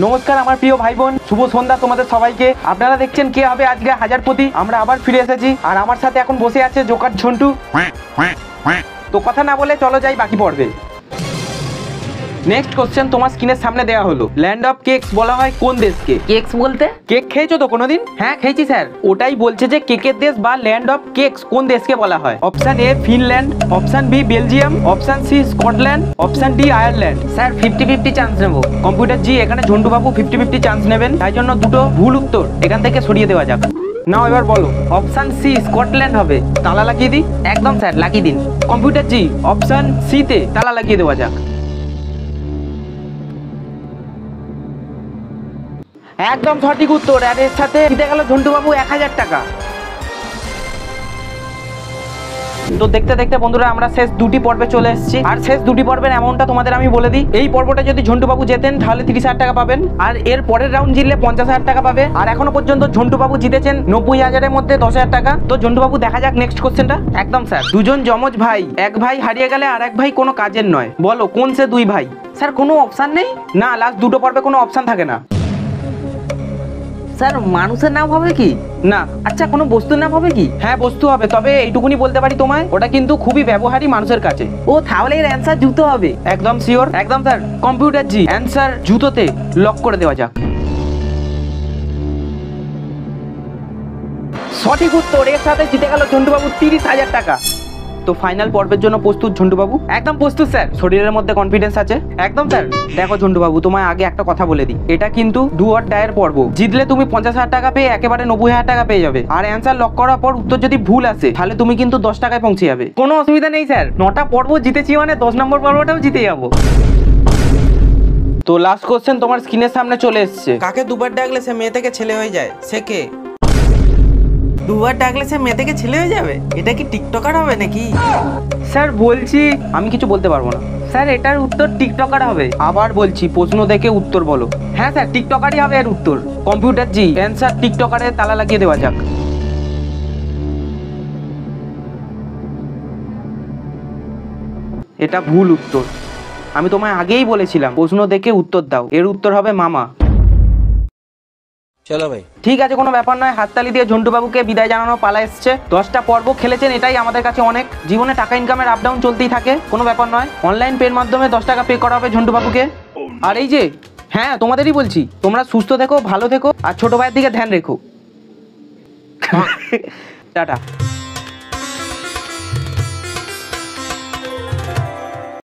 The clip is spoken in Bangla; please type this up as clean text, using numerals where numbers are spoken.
নমস্কার আমার প্রিয় ভাই বোন, শুভ সন্ধ্যা তোমাদের সবাইকে। আপনারা দেখছেন কে হবে আজকে হাজারপতি। আমরা আবার ফিরে এসেছি, আর আমার সাথে এখন বসে আছে জোকার ঝন্টু। তো কথা না বলে চলো যাই বাকি পর্বে। নেক্সট কোশ্চেন তোমার স্ক্রিনের সামনে দেওয়া হলো, ল্যান্ড অফ কেকস বলা হয় কোন দেশকে? কেকস বলতে? কেক খেয়েছো তো কোনোদিন? হ্যাঁ খেয়েছি স্যার। ওটাই বলছে যে কেকের দেশ বা ল্যান্ড অফ কেকস কোন দেশকে বলা হয়। Option A Finland, option B Belgium, option C Scotland, option D Ireland. Sir 50-50 chance নেবো। কম্পিউটার জি এখানে ঝন্টু বাবু 50-50 চান্স নেবেন, তাই জন্য দুটো ভুল উত্তর এখান থেকে সরিয়ে দেওয়া যাক। নাও এবার বলো, অপশন সি স্কটল্যান্ড হবে, তালা লাগিয়ে দিই? একদম স্যার, লাগিয়ে দিন। কম্পিউটার জি অপশন সি তে তালা লাগিয়ে দেওয়া যাক। একদম সঠিক উত্তর, আর এর সাথে জিতে গেল ঝন্টু বাবু 1000 টাকা। তো দেখতে দেখতে বন্ধুরা আমরা শেষ দুটি পর্বে চলে এসেছি, আর শেষ দুটি পর্বের অ্যামাউন্টটা তোমাদের আমি বলে দিই। এই পর্বটা যদি ঝন্টু বাবু জেতেন তাহলে 30,000 টাকা পাবেন, আর এর পরের রাউন্ড জিতলে 50,000 টাকা পাবে। আর এখনো পর্যন্ত ঝন্টু বাবু জিতেছেন 90,000-এর মধ্যে 10,000 টাকা। তো ঝন্টু বাবু দেখা যাক নেক্সট কোশ্চেনটা। একদম স্যার। দুজন যমজ ভাই, এক ভাই হারিয়ে গেলে আর এক ভাই কোনো কাজের নয়, বলো কোন সে দুই ভাই? স্যার কোনো অপশন নেই? না, লাস্ট দুটো পর্বে কোনো অপশন থাকে না। স্যার মানুষের নাম হবে কি? না। আচ্ছা কোনো বস্তুর নাম হবে কি? হ্যাঁ বস্তু হবে, তবে এইটুকুনি বলতে পারি তোমায়, ওটা কিন্তু খুবই ব্যবহারী মানুষের কাছে। ও তাহলে এর অ্যান্সার জুতো হবে। একদম শিওর? একদম স্যার। কম্পিউটার জি অ্যান্সার জুতোতে লক করে দেওয়া যাক। সঠিক উত্তর, এর সাথে জিতে গেল ঝন্টু বাবু 30,000 টাকা। তো ফাইনাল পর্বের জন্য প্রস্তুত ঝন্টু বাবু? একদম প্রস্তুত স্যার। শরীরের মধ্যে কনফিডেন্স আছে? একদম স্যার। দেখো ঝন্টু বাবু, তোমায় আগে একটা কথা বলে দিই, এটা কিন্তু ডু অর ডায়ের পর্ব। জিতলে তুমি 50,000 টাকা পেয়ে একেবারে 90,000 টাকা পেয়ে যাবে, আর অ্যান্সার লক করার পর উত্তর যদি ভুল আসে তাহলে তুমি কিন্তু 10 টাকায় পৌঁছে যাবে। কোনো অসুবিধা নেই স্যার, 9টা পর্ব জিতেছি মানে 10 নম্বর পর্বটাও জিতে যাবো। তো লাস্ট কোশ্চেন তোমার স্ক্রিনের সামনে চলে এসেছে, কাকে দুবার ডাকলে সে মেয়ে থেকে ছেলে হয়ে যায়, সে কে? দুবার ডাকলে সে মেয়ে থেকে ছেলে হয়ে যাবে? এটা কি টিকটকার হবে নাকি? স্যার বলছি, আমি কিছু বলতে পারবো না। স্যার এটার উত্তর টিকটকার হবে। আবার বলছি, প্রশ্ন দেখে উত্তর বলো। হ্যাঁ স্যার, টিকটকারই হবে এর উত্তর। কম্পিউটার জি অ্যান্সার টিকটকারে তালা লাগিয়ে দেওয়া যাক। এটা ভুল উত্তর, আমি তোমায় আগেই বলেছিলাম প্রশ্ন দেখে উত্তর দাও। এর উত্তর হবে মামা। চলো ভাই, ঠিক আছে, কোনো ব্যাপার নয়। হাততালি দিয়ে ঝন্টু বাবুকে বিদায় জানানো পালা এসছে। 10টা পর্ব খেলেছেন, এটাই আমাদের কাছে অনেক। জীবনে টাকা ইনকামের আপ ডাউন চলতেই থাকে, কোনো ব্যাপার নয়। অনলাইন পের মাধ্যমে 10 টাকা পে করা হবে ঝন্টু বাবুকে। আর এই যে, হ্যাঁ তোমাদেরই বলছি, তোমরা সুস্থ থেকো, ভালো থেকো, আর ছোট ভাইয়ের দিকে ধ্যান রেখো। টাটা।